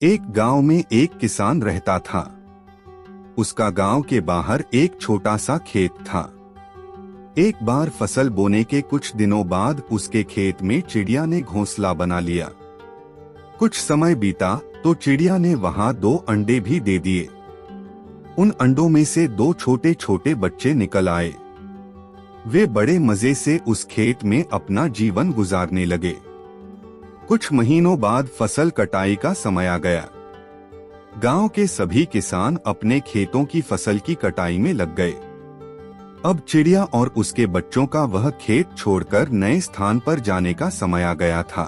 एक गांव में एक किसान रहता था। उसका गांव के बाहर एक छोटा सा खेत था। एक बार फसल बोने के कुछ दिनों बाद उसके खेत में चिड़िया ने घोंसला बना लिया। कुछ समय बीता तो चिड़िया ने वहां 2 अंडे भी दे दिए। उन अंडों में से 2 छोटे छोटे बच्चे निकल आए। वे बड़े मजे से उस खेत में अपना जीवन गुजारने लगे। कुछ महीनों बाद फसल कटाई का समय आ गया। गांव के सभी किसान अपने खेतों की फसल की कटाई में लग गए। अब चिड़िया और उसके बच्चों का वह खेत छोड़कर नए स्थान पर जाने का समय आ गया था।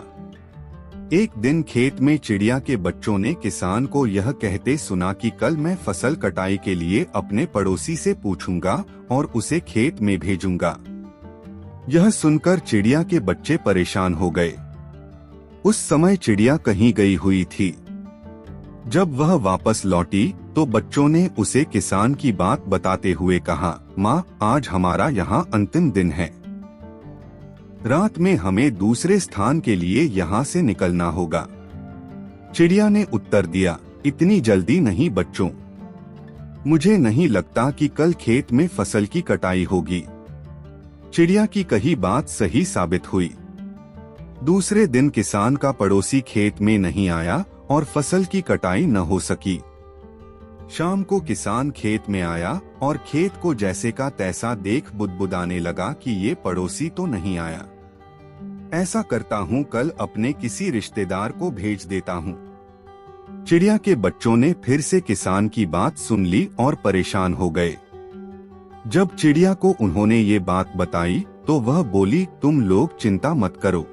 एक दिन खेत में चिड़िया के बच्चों ने किसान को यह कहते सुना कि कल मैं फसल कटाई के लिए अपने पड़ोसी से पूछूंगा और उसे खेत में भेजूंगा। यह सुनकर चिड़िया के बच्चे परेशान हो गए। उस समय चिड़िया कहीं गई हुई थी। जब वह वापस लौटी तो बच्चों ने उसे किसान की बात बताते हुए कहा, माँ, आज हमारा यहाँ अंतिम दिन है। रात में हमें दूसरे स्थान के लिए यहाँ से निकलना होगा। चिड़िया ने उत्तर दिया, इतनी जल्दी नहीं बच्चों, मुझे नहीं लगता कि कल खेत में फसल की कटाई होगी। चिड़िया की कही बात सही साबित हुई। दूसरे दिन किसान का पड़ोसी खेत में नहीं आया और फसल की कटाई न हो सकी। शाम को किसान खेत में आया और खेत को जैसे का तैसा देख बुदबुदाने लगा कि ये पड़ोसी तो नहीं आया। ऐसा करता हूँ, कल अपने किसी रिश्तेदार को भेज देता हूँ। चिड़िया के बच्चों ने फिर से किसान की बात सुन ली और परेशान हो गए। जब चिड़िया को उन्होंने ये बात बताई तो वह बोली, तुम लोग चिंता मत करो,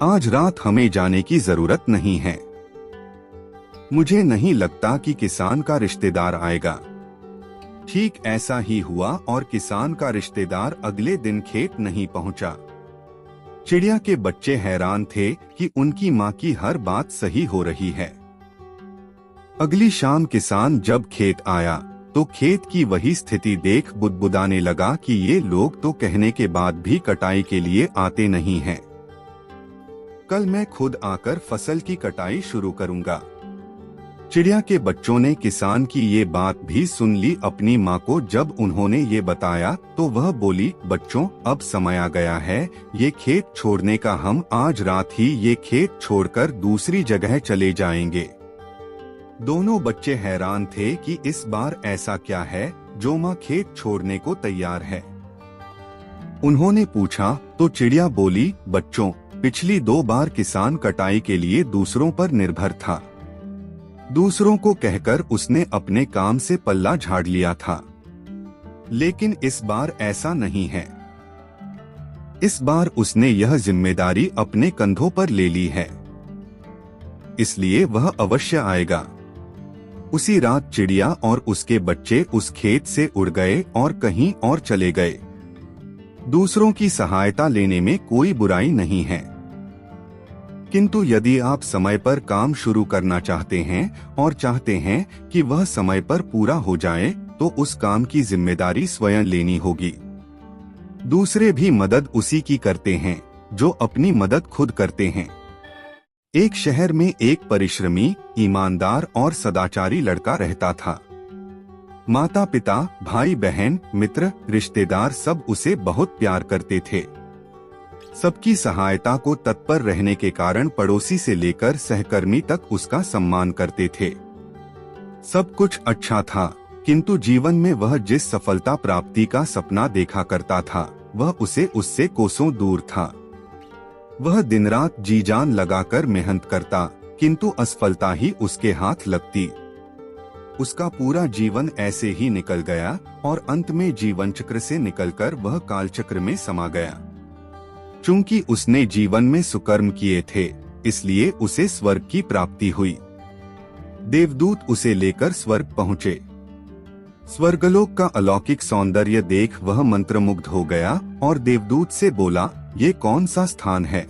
आज रात हमें जाने की जरूरत नहीं है। मुझे नहीं लगता कि किसान का रिश्तेदार आएगा। ठीक ऐसा ही हुआ और किसान का रिश्तेदार अगले दिन खेत नहीं पहुंचा। चिड़िया के बच्चे हैरान थे कि उनकी माँ की हर बात सही हो रही है। अगली शाम किसान जब खेत आया तो खेत की वही स्थिति देख बुदबुदाने लगा कि ये लोग तो कहने के बाद भी कटाई के लिए आते नहीं हैं। कल मैं खुद आकर फसल की कटाई शुरू करूंगा। चिड़िया के बच्चों ने किसान की ये बात भी सुन ली अपनी माँ को। जब उन्होंने ये बताया तो वह बोली, बच्चों, अब समय आ गया है ये खेत छोड़ने का। हम आज रात ही ये खेत छोड़कर दूसरी जगह चले जाएंगे। दोनों बच्चे हैरान थे कि इस बार ऐसा क्या है जो माँ खेत छोड़ने को तैयार है। उन्होंने पूछा तो चिड़िया बोली, बच्चों, पिछली 2 बार किसान कटाई के लिए दूसरों पर निर्भर था। दूसरों को कहकर उसने अपने काम से पल्ला झाड़ लिया था, लेकिन इस बार ऐसा नहीं है। इस बार उसने यह जिम्मेदारी अपने कंधों पर ले ली है, इसलिए वह अवश्य आएगा। उसी रात चिड़िया और उसके बच्चे उस खेत से उड़ गए और कहीं और चले गए। दूसरों की सहायता लेने में कोई बुराई नहीं है, किंतु यदि आप समय पर काम शुरू करना चाहते हैं और चाहते हैं कि वह समय पर पूरा हो जाए तो उस काम की जिम्मेदारी स्वयं लेनी होगी। दूसरे भी मदद उसी की करते हैं जो अपनी मदद खुद करते हैं। एक शहर में एक परिश्रमी, ईमानदार और सदाचारी लड़का रहता था। माता पिता, भाई बहन, मित्र, रिश्तेदार सब उसे बहुत प्यार करते थे। सबकी सहायता को तत्पर रहने के कारण पड़ोसी से लेकर सहकर्मी तक उसका सम्मान करते थे। सब कुछ अच्छा था, किंतु जीवन में वह जिस सफलता प्राप्ति का सपना देखा करता था वह उससे कोसों दूर था। वह दिन रात जी जान लगाकर मेहनत करता, किंतु असफलता ही उसके हाथ लगती। उसका पूरा जीवन ऐसे ही निकल गया और अंत में जीवन चक्र से निकलकर वह कालचक्र में समा गया। चूंकि उसने जीवन में सुकर्म किए थे, इसलिए उसे स्वर्ग की प्राप्ति हुई। देवदूत उसे लेकर स्वर्ग पहुँचे। स्वर्गलोक का अलौकिक सौंदर्य देख वह मंत्रमुग्ध हो गया और देवदूत से बोला, ये कौन सा स्थान है?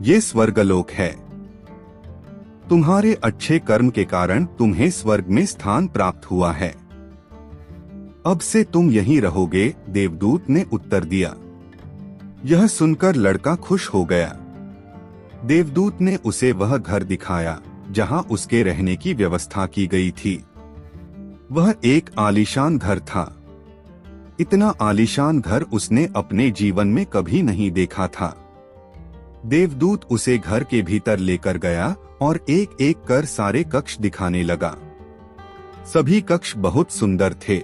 ये स्वर्गलोक है। तुम्हारे अच्छे कर्म के कारण तुम्हें स्वर्ग में स्थान प्राप्त हुआ है। अब से तुम यहीं रहोगे, देवदूत ने उत्तर दिया। यह सुनकर लड़का खुश हो गया। देवदूत ने उसे वह घर दिखाया जहां उसके रहने की व्यवस्था की गई थी। वह एक आलीशान घर था। इतना आलीशान घर उसने अपने जीवन में कभी नहीं देखा था। देवदूत उसे घर के भीतर लेकर गया और एक एक कर सारे कक्ष दिखाने लगा। सभी कक्ष बहुत सुंदर थे।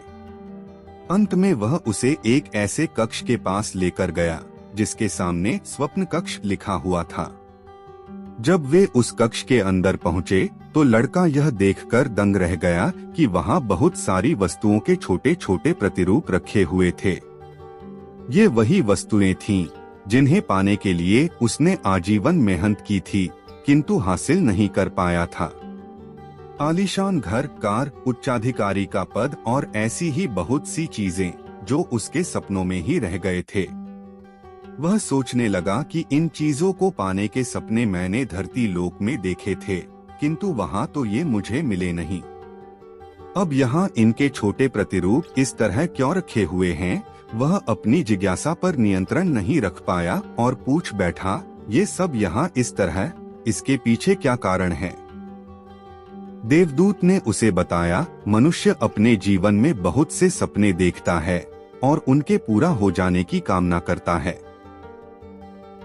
अंत में वह उसे एक ऐसे कक्ष के पास लेकर गया जिसके सामने स्वप्न कक्ष लिखा हुआ था। जब वे उस कक्ष के अंदर पहुंचे तो लड़का यह देखकर दंग रह गया कि वहां बहुत सारी वस्तुओं के छोटे छोटे प्रतिरूप रखे हुए थे। ये वही वस्तुएं थीं जिन्हें पाने के लिए उसने आजीवन मेहनत की थी, किंतु हासिल नहीं कर पाया था। आलीशान घर, कार, उच्चाधिकारी का पद और ऐसी ही बहुत सी चीजें जो उसके सपनों में ही रह गए थे। वह सोचने लगा कि इन चीजों को पाने के सपने मैंने धरती लोक में देखे थे, किंतु वहां तो ये मुझे मिले नहीं। अब यहाँ इनके छोटे प्रतिरूप इस तरह क्यों रखे हुए हैं? वह अपनी जिज्ञासा पर नियंत्रण नहीं रख पाया और पूछ बैठा, ये सब यहाँ इस तरह, इसके पीछे क्या कारण है? देवदूत ने उसे बताया, मनुष्य अपने जीवन में बहुत से सपने देखता है और उनके पूरा हो जाने की कामना करता है,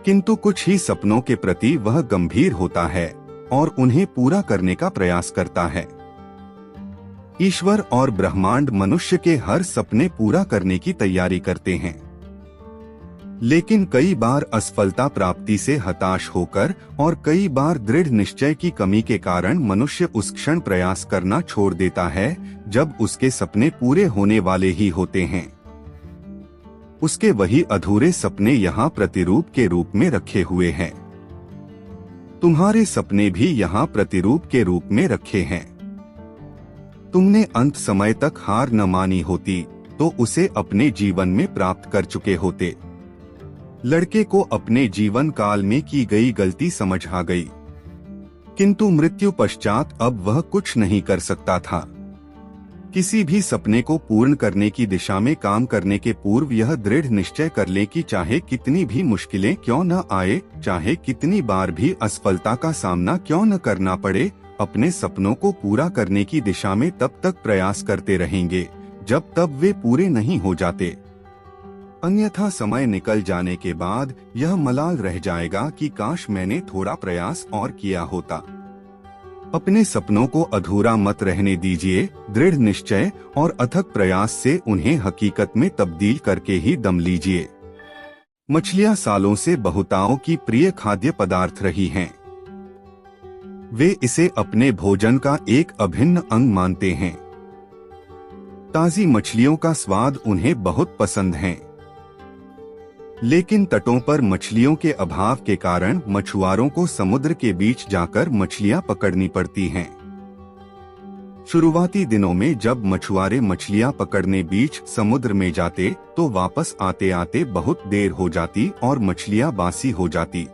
किंतु कुछ ही सपनों के प्रति वह गंभीर होता है और उन्हें पूरा करने का प्रयास करता है। ईश्वर और ब्रह्मांड मनुष्य के हर सपने पूरा करने की तैयारी करते हैं, लेकिन कई बार असफलता प्राप्ति से हताश होकर और कई बार दृढ़ निश्चय की कमी के कारण मनुष्य उस क्षण प्रयास करना छोड़ देता है जब उसके सपने पूरे होने वाले ही होते हैं। उसके वही अधूरे सपने यहाँ प्रतिरूप के रूप में रखे हुए हैं। तुम्हारे सपने भी यहाँ प्रतिरूप के रूप में रखे हैं। तुमने अंत समय तक हार न मानी होती तो उसे अपने जीवन में प्राप्त कर चुके होते। लड़के को अपने जीवन काल में की गई गलती समझ आ गई, किंतु मृत्यु पश्चात अब वह कुछ नहीं कर सकता था। किसी भी सपने को पूर्ण करने की दिशा में काम करने के पूर्व यह दृढ़ निश्चय कर ले कि चाहे कितनी भी मुश्किलें क्यों न आए, चाहे कितनी बार भी असफलता का सामना क्यों न करना पड़े, अपने सपनों को पूरा करने की दिशा में तब तक प्रयास करते रहेंगे जब तक वे पूरे नहीं हो जाते। अन्यथा समय निकल जाने के बाद यह मलाल रह जाएगा कि काश मैंने थोड़ा प्रयास और किया होता। अपने सपनों को अधूरा मत रहने दीजिए। दृढ़ निश्चय और अथक प्रयास से उन्हें हकीकत में तब्दील करके ही दम लीजिए। मछलियां सालों से बहुताओं की प्रिय खाद्य पदार्थ रही हैं। वे इसे अपने भोजन का एक अभिन्न अंग मानते हैं। ताजी मछलियों का स्वाद उन्हें बहुत पसंद है, लेकिन तटों पर मछलियों के अभाव के कारण मछुआरों को समुद्र के बीच जाकर मछलियां पकड़नी पड़ती हैं। शुरुआती दिनों में जब मछुआरे मछलियां पकड़ने बीच समुद्र में जाते तो वापस आते आते बहुत देर हो जाती और मछलियां बासी हो जाती।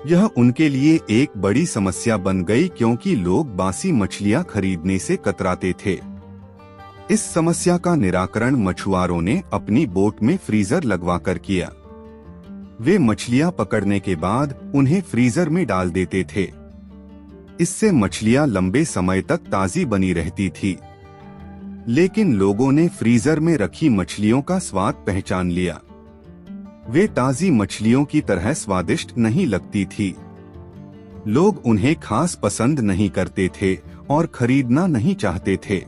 यह उनके लिए एक बड़ी समस्या बन गई क्योंकि लोग बासी मछलियां खरीदने से कतराते थे। इस समस्या का निराकरण मछुआरों ने अपनी बोट में फ्रीजर लगवाकर किया। वे मछलियां पकड़ने के बाद उन्हें फ्रीजर में डाल देते थे। इससे मछलियां लंबे समय तक ताजी बनी रहती थी। लेकिन लोगों ने फ्रीजर में रखी मछलियों का स्वाद पहचान लिया। वे ताजी मछलियों की तरह स्वादिष्ट नहीं लगती थी। लोग उन्हें खास पसंद नहीं करते थे और खरीदना नहीं चाहते थे।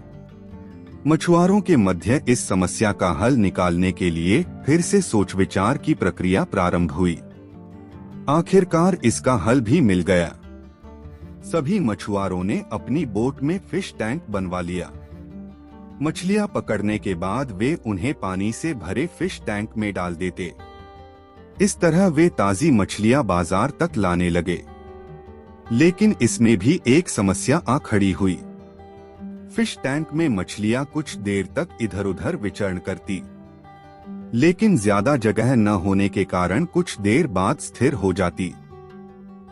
मछुआरों के मध्य इस समस्या का हल निकालने के लिए फिर से सोच विचार की प्रक्रिया प्रारंभ हुई। आखिरकार इसका हल भी मिल गया। सभी मछुआरों ने अपनी बोट में फिश टैंक बनवा लिया। मछलियां पकड़ने के बाद वे उन्हें पानी से भरे फिश टैंक में डाल देते। इस तरह वे ताजी मछलियां बाजार तक लाने लगे। लेकिन इसमें भी एक समस्या आ खड़ी हुई। फिश टैंक में मछलियां कुछ देर तक इधर उधर विचरण करती, लेकिन ज्यादा जगह न होने के कारण कुछ देर बाद स्थिर हो जाती।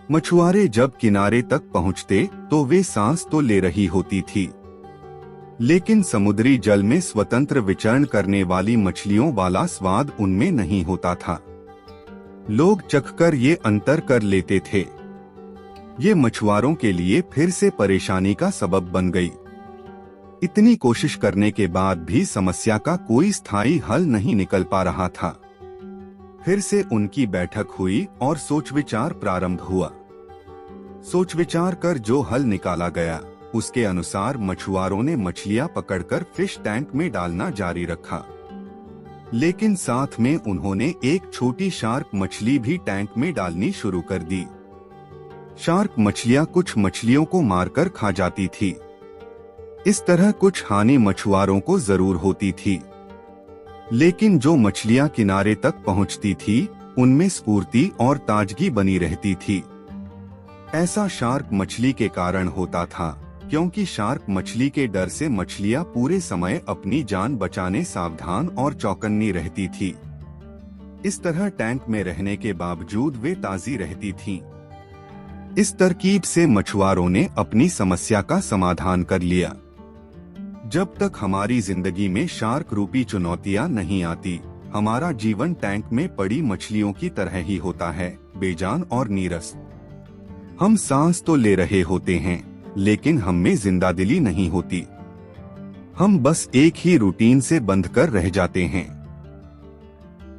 मछुआरे जब किनारे तक पहुंचते तो वे सांस तो ले रही होती थी, लेकिन समुद्री जल में स्वतंत्र विचरण करने वाली मछलियों वाला स्वाद उनमें नहीं होता था। लोग चखकर ये अंतर कर लेते थे। ये मछुआरों के लिए फिर से परेशानी का सबब बन गई। इतनी कोशिश करने के बाद भी समस्या का कोई स्थायी हल नहीं निकल पा रहा था। फिर से उनकी बैठक हुई और सोच विचार प्रारंभ हुआ। सोच विचार कर जो हल निकाला गया उसके अनुसार मछुआरों ने मछलियां पकड़कर फिश टैंक में डालना जारी रखा, लेकिन साथ में उन्होंने एक छोटी शार्क मछली भी टैंक में डालनी शुरू कर दी। शार्क मछलियां कुछ मछलियों को मारकर खा जाती थी। इस तरह कुछ हानि मछुआरों को जरूर होती थी, लेकिन जो मछलियां किनारे तक पहुंचती थी उनमें स्फूर्ति और ताजगी बनी रहती थी। ऐसा शार्क मछली के कारण होता था क्योंकि शार्क मछली के डर से मछलियां पूरे समय अपनी जान बचाने सावधान और चौकन्नी रहती थी। इस तरह टैंक में रहने के बावजूद वे ताजी रहती थीं। इस तरकीब से मछुआरों ने अपनी समस्या का समाधान कर लिया। जब तक हमारी जिंदगी में शार्क रूपी चुनौतियां नहीं आती, हमारा जीवन टैंक में पड़ी मछलियों की तरह ही होता है, बेजान और नीरस। हम सांस तो ले रहे होते हैं, लेकिन हम में जिंदादिली नहीं होती। हम बस एक ही रूटीन से बंध कर रह जाते हैं।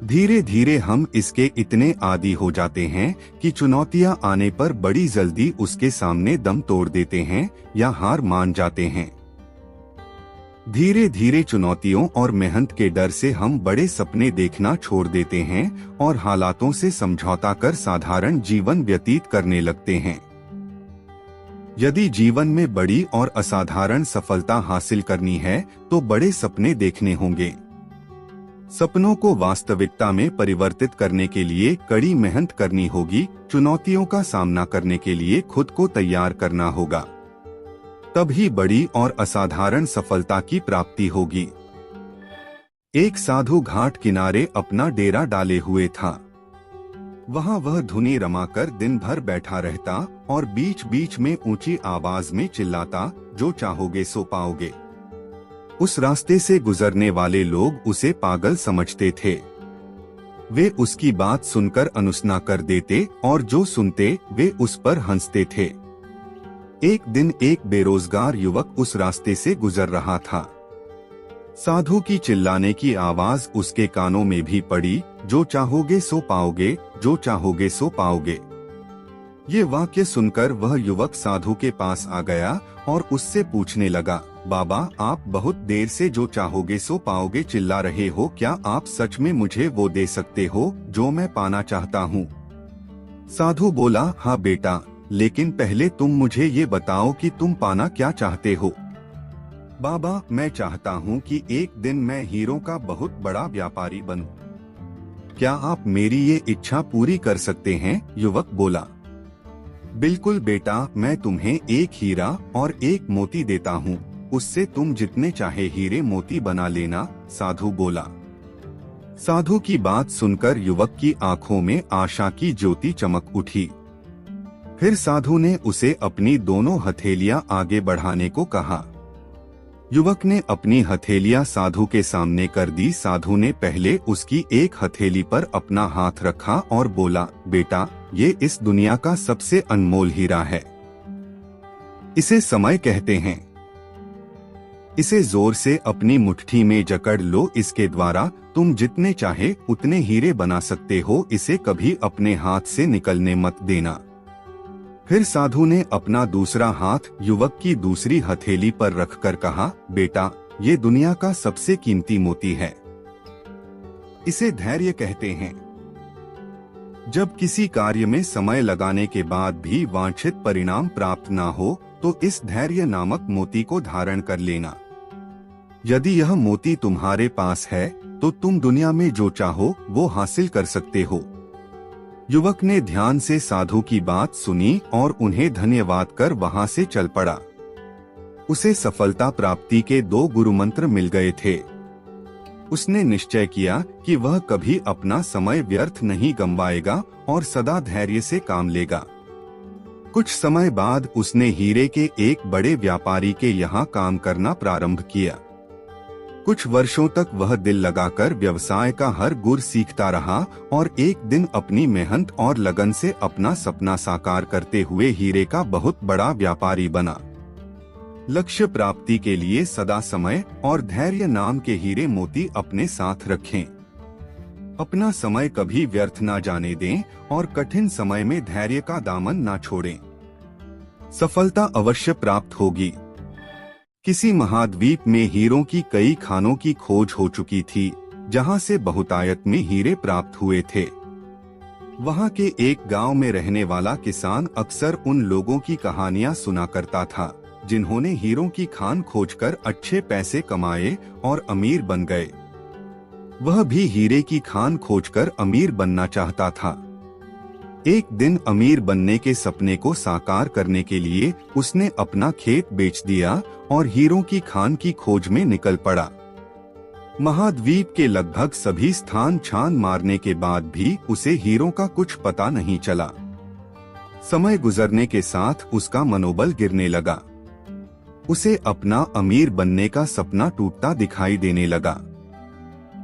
धीरे धीरे हम इसके इतने आदी हो जाते हैं कि चुनौतियां आने पर बड़ी जल्दी उसके सामने दम तोड़ देते हैं या हार मान जाते हैं। धीरे धीरे चुनौतियों और मेहनत के डर से हम बड़े सपने देखना छोड़ देते हैं और हालातों से समझौता कर साधारण जीवन व्यतीत करने लगते हैं। यदि जीवन में बड़ी और असाधारण सफलता हासिल करनी है तो बड़े सपने देखने होंगे। सपनों को वास्तविकता में परिवर्तित करने के लिए कड़ी मेहनत करनी होगी। चुनौतियों का सामना करने के लिए खुद को तैयार करना होगा, तभी बड़ी और असाधारण सफलता की प्राप्ति होगी। एक साधु घाट किनारे अपना डेरा डाले हुए था। वहाँ वह धुनी रमाकर दिन भर बैठा रहता और बीच बीच में ऊंची आवाज में चिल्लाता, जो चाहोगे सो पाओगे। उस रास्ते से गुजरने वाले लोग उसे पागल समझते थे। वे उसकी बात सुनकर अनुसना कर देते और जो सुनते वे उस पर हंसते थे। एक दिन एक बेरोजगार युवक उस रास्ते से गुजर रहा था। साधु की चिल्लाने की आवाज उसके कानों में भी पड़ी, जो चाहोगे सो पाओगे, जो चाहोगे सो पाओगे। ये वाक्य सुनकर वह युवक साधु के पास आ गया और उससे पूछने लगा, बाबा, आप बहुत देर से जो चाहोगे सो पाओगे चिल्ला रहे हो, क्या आप सच में मुझे वो दे सकते हो जो मैं पाना चाहता हूँ? साधु बोला, हाँ बेटा, लेकिन पहले तुम मुझे ये बताओ कि तुम पाना क्या चाहते हो? बाबा, मैं चाहता हूँ कि एक दिन मैं हीरों का बहुत बड़ा व्यापारी बनूं। क्या आप मेरी ये इच्छा पूरी कर सकते हैं? युवक बोला। बिल्कुल बेटा, मैं तुम्हें एक हीरा और एक मोती देता हूँ, उससे तुम जितने चाहे हीरे मोती बना लेना, साधु बोला। साधु की बात सुनकर युवक की आंखों में आशा की ज्योति चमक उठी। फिर साधु ने उसे अपनी दोनों हथेलियां आगे बढ़ाने को कहा। युवक ने अपनी हथेलियां साधु के सामने कर दी। साधु ने पहले उसकी एक हथेली पर अपना हाथ रखा और बोला, बेटा, ये इस दुनिया का सबसे अनमोल हीरा है। इसे समय कहते हैं। इसे जोर से अपनी मुट्ठी में जकड़ लो, इसके द्वारा तुम जितने चाहे उतने हीरे बना सकते हो। इसे कभी अपने हाथ से निकलने मत देना। फिर साधु ने अपना दूसरा हाथ युवक की दूसरी हथेली पर रखकर कहा, बेटा, ये दुनिया का सबसे कीमती मोती है। इसे धैर्य कहते हैं। जब किसी कार्य में समय लगाने के बाद भी वांछित परिणाम प्राप्त ना हो तो इस धैर्य नामक मोती को धारण कर लेना। यदि यह मोती तुम्हारे पास है तो तुम दुनिया में जो चाहो वो हासिल कर सकते हो। युवक ने ध्यान से साधु की बात सुनी और उन्हें धन्यवाद कर वहां से चल पड़ा। उसे सफलता प्राप्ति के 2 गुरु मंत्र मिल गए थे। उसने निश्चय किया कि वह कभी अपना समय व्यर्थ नहीं गंवाएगा और सदा धैर्य से काम लेगा। कुछ समय बाद उसने हीरे के एक बड़े व्यापारी के यहाँ काम करना प्रारंभ किया। कुछ वर्षों तक वह दिल लगाकर व्यवसाय का हर गुर सीखता रहा और एक दिन अपनी मेहनत और लगन से अपना सपना साकार करते हुए हीरे का बहुत बड़ा व्यापारी बना। लक्ष्य प्राप्ति के लिए सदा समय और धैर्य नाम के हीरे मोती अपने साथ रखें। अपना समय कभी व्यर्थ ना जाने दें और कठिन समय में धैर्य का दामन ना छोड़ें। सफलता अवश्य प्राप्त होगी। किसी महाद्वीप में हीरों की कई खानों की खोज हो चुकी थी, जहां से बहुतायत में हीरे प्राप्त हुए थे। वहां के एक गांव में रहने वाला किसान अक्सर उन लोगों की कहानियां सुना करता था, जिन्होंने हीरों की खान खोजकर अच्छे पैसे कमाए और अमीर बन गए। वह भी हीरे की खान खोजकर अमीर बनना चाहता था। एक दिन अमीर बनने के सपने को साकार करने के लिए उसने अपना खेत बेच दिया और हीरों की खान की खोज में निकल पड़ा। महाद्वीप के लगभग सभी स्थान छान मारने के बाद भी उसे हीरों का कुछ पता नहीं चला। समय गुजरने के साथ उसका मनोबल गिरने लगा। उसे अपना अमीर बनने का सपना टूटता दिखाई देने लगा।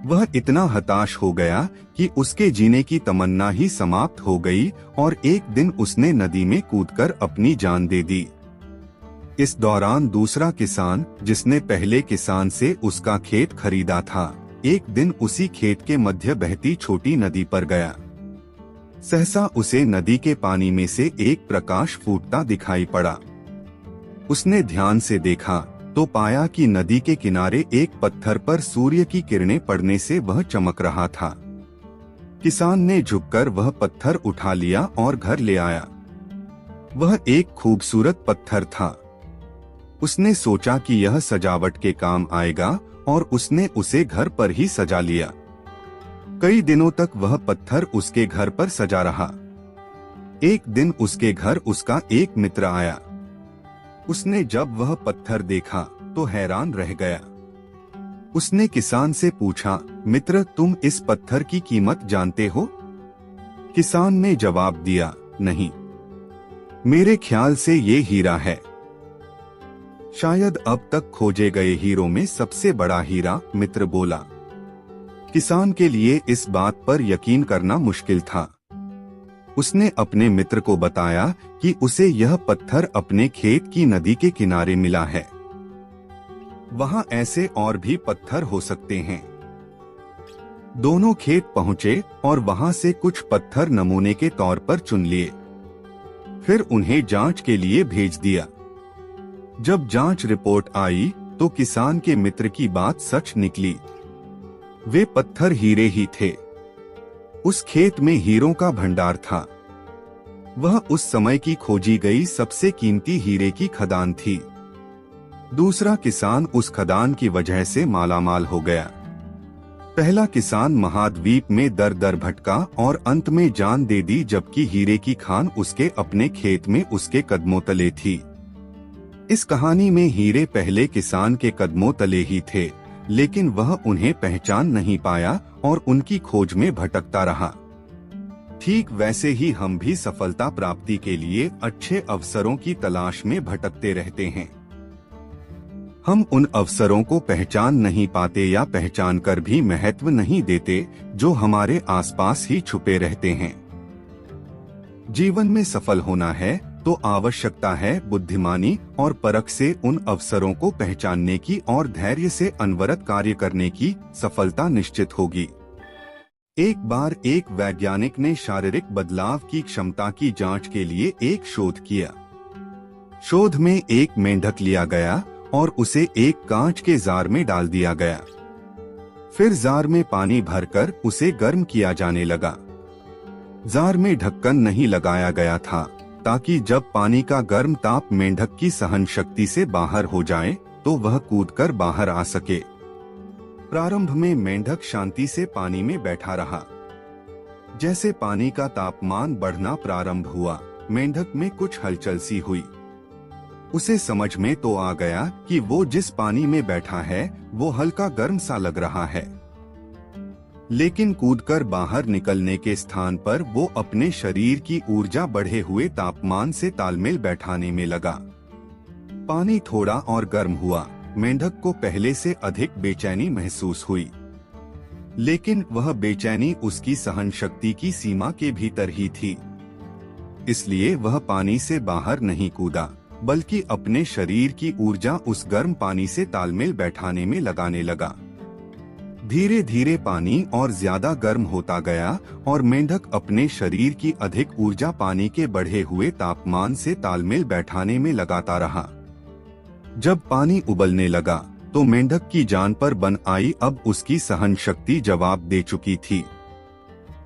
वह इतना हताश हो गया कि उसके जीने की तमन्ना ही समाप्त हो गई और एक दिन उसने नदी में कूदकर अपनी जान दे दी। इस दौरान दूसरा किसान, जिसने पहले किसान से उसका खेत खरीदा था, एक दिन उसी खेत के मध्य बहती छोटी नदी पर गया। सहसा उसे नदी के पानी में से एक प्रकाश फूटता दिखाई पड़ा। उसने ध्यान से देखा तो पाया कि नदी के किनारे एक पत्थर पर सूर्य की किरणें पड़ने से वह चमक रहा था। किसान ने झुककर वह पत्थर उठा लिया और घर ले आया। वह एक खूबसूरत पत्थर था। उसने सोचा कि यह सजावट के काम आएगा और उसने उसे घर पर ही सजा लिया। कई दिनों तक वह पत्थर उसके घर पर सजा रहा। एक दिन उसके घर उसका एक मित्र आया। उसने जब वह पत्थर देखा तो हैरान रह गया। उसने किसान से पूछा, मित्र, तुम इस पत्थर की कीमत जानते हो? किसान ने जवाब दिया, नहीं, मेरे ख्याल से ये हीरा है। शायद अब तक खोजे गए हीरों में सबसे बड़ा हीरा, मित्र बोला। किसान के लिए इस बात पर यकीन करना मुश्किल था। उसने अपने मित्र को बताया कि उसे यह पत्थर अपने खेत की नदी के किनारे मिला है। वहां ऐसे और भी पत्थर हो सकते हैं। दोनों खेत पहुंचे और वहां से कुछ पत्थर नमूने के तौर पर चुन लिए। फिर उन्हें जांच के लिए भेज दिया। जब जांच रिपोर्ट आई तो किसान के मित्र की बात सच निकली। वे पत्थर हीरे ही थे। उस खेत में हीरों का भंडार था। वह उस समय की खोजी गई सबसे कीमती हीरे की खदान थी। दूसरा किसान उस खदान की वजह से मालामाल हो गया। पहला किसान महाद्वीप में दर दर भटका और अंत में जान दे दी, जबकि हीरे की खान उसके अपने खेत में उसके कदमों तले थी। इस कहानी में हीरे पहले किसान के कदमों तले ही थे, लेकिन वह उन्हें पहचान नहीं पाया और उनकी खोज में भटकता रहा। ठीक वैसे ही हम भी सफलता प्राप्ति के लिए अच्छे अवसरों की तलाश में भटकते रहते हैं। हम उन अवसरों को पहचान नहीं पाते या पहचान कर भी महत्व नहीं देते, जो हमारे आसपास ही छुपे रहते हैं। जीवन में सफल होना है तो आवश्यकता है बुद्धिमानी और परख से उन अवसरों को पहचानने की और धैर्य से अनवरत कार्य करने की। सफलता निश्चित होगी। एक बार एक वैज्ञानिक ने शारीरिक बदलाव की क्षमता की जांच के लिए एक शोध किया। शोध में एक मेंढक लिया गया और उसे एक कांच के जार में डाल दिया गया। फिर जार में पानी भरकर उसे गर्म किया जाने लगा। जार में ढक्कन नहीं लगाया गया था, ताकि जब पानी का गर्म ताप मेंढक की सहन शक्ति से बाहर हो जाए तो वह कूदकर बाहर आ सके। प्रारंभ में मेंढक शांति से पानी में बैठा रहा। जैसे पानी का तापमान बढ़ना प्रारंभ हुआ, मेंढक में कुछ हलचल सी हुई। उसे समझ में तो आ गया कि वो जिस पानी में बैठा है वो हल्का गर्म सा लग रहा है, लेकिन कूदकर बाहर निकलने के स्थान पर वो अपने शरीर की ऊर्जा बढ़े हुए तापमान से तालमेल बैठाने में लगा। पानी थोड़ा और गर्म हुआ, मेंढक को पहले से अधिक बेचैनी महसूस हुई, लेकिन वह बेचैनी उसकी सहन शक्ति की सीमा के भीतर ही थी। इसलिए वह पानी से बाहर नहीं कूदा, बल्कि अपने शरीर की ऊर्जा उस गर्म पानी से तालमेल बैठाने में लगाने लगा। धीरे धीरे पानी और ज्यादा गर्म होता गया और मेंढक अपने शरीर की अधिक ऊर्जा पानी के बढ़े हुए तापमान से तालमेल बैठाने में लगाता रहा। जब पानी उबलने लगा तो मेंढक की जान पर बन आई। अब उसकी सहन शक्ति जवाब दे चुकी थी।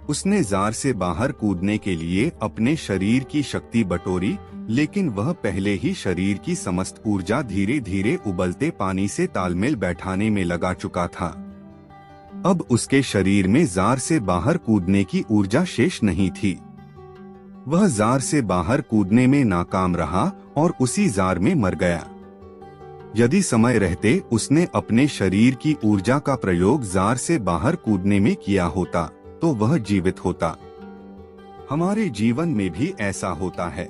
उसने जार से बाहर कूदने के लिए अपने शरीर की शक्ति बटोरी, लेकिन वह पहले ही शरीर की समस्त ऊर्जा धीरे धीरे उबलते पानी से तालमेल बैठाने में लगा चुका था। अब उसके शरीर में जार से बाहर कूदने की ऊर्जा शेष नहीं थी। वह जार से बाहर कूदने में नाकाम रहा और उसी जार में मर गया। यदि समय रहते उसने अपने शरीर की ऊर्जा का प्रयोग जार से बाहर कूदने में किया होता तो वह जीवित होता। हमारे जीवन में भी ऐसा होता है।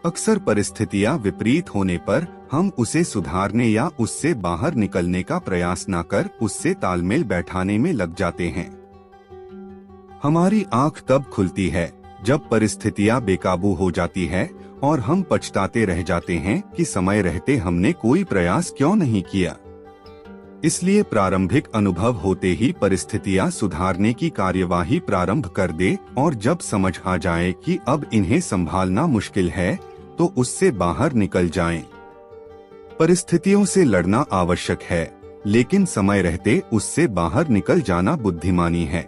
अक्सर परिस्थितियां विपरीत होने पर हम उसे सुधारने या उससे बाहर निकलने का प्रयास न कर उससे तालमेल बैठाने में लग जाते हैं। हमारी आंख तब खुलती है जब परिस्थितियां बेकाबू हो जाती है और हम पछताते रह जाते हैं कि समय रहते हमने कोई प्रयास क्यों नहीं किया। इसलिए प्रारंभिक अनुभव होते ही परिस्थितियां सुधारने की कार्यवाही प्रारंभ कर दे और जब समझ आ जाए कि अब इन्हें संभालना मुश्किल है तो उससे बाहर निकल जाएं। परिस्थितियों से लड़ना आवश्यक है, लेकिन समय रहते उससे बाहर निकल जाना बुद्धिमानी है।